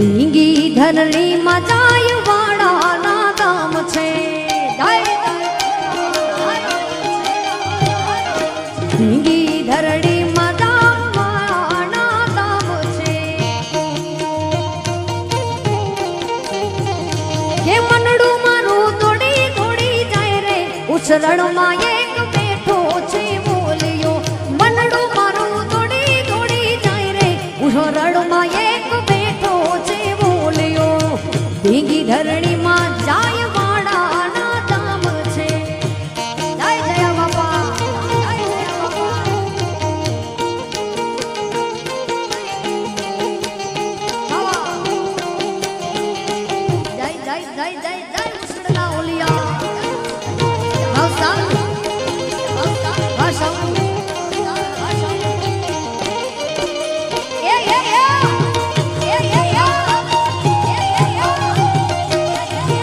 ધીંગી ધરણી માં જાય વાળા ના ગામ છે ધીંગી ધરણી માં જાય વાળા ના ગામ છે કે મનડું મારું દોડી દોડી જાય રે ઉછરણ માં એક બેઠો છે બોલ્યો મનડું મારું દોડી દોડી જાય રે ઉછરણ માં એક ધીંગી ધરણી માં જાય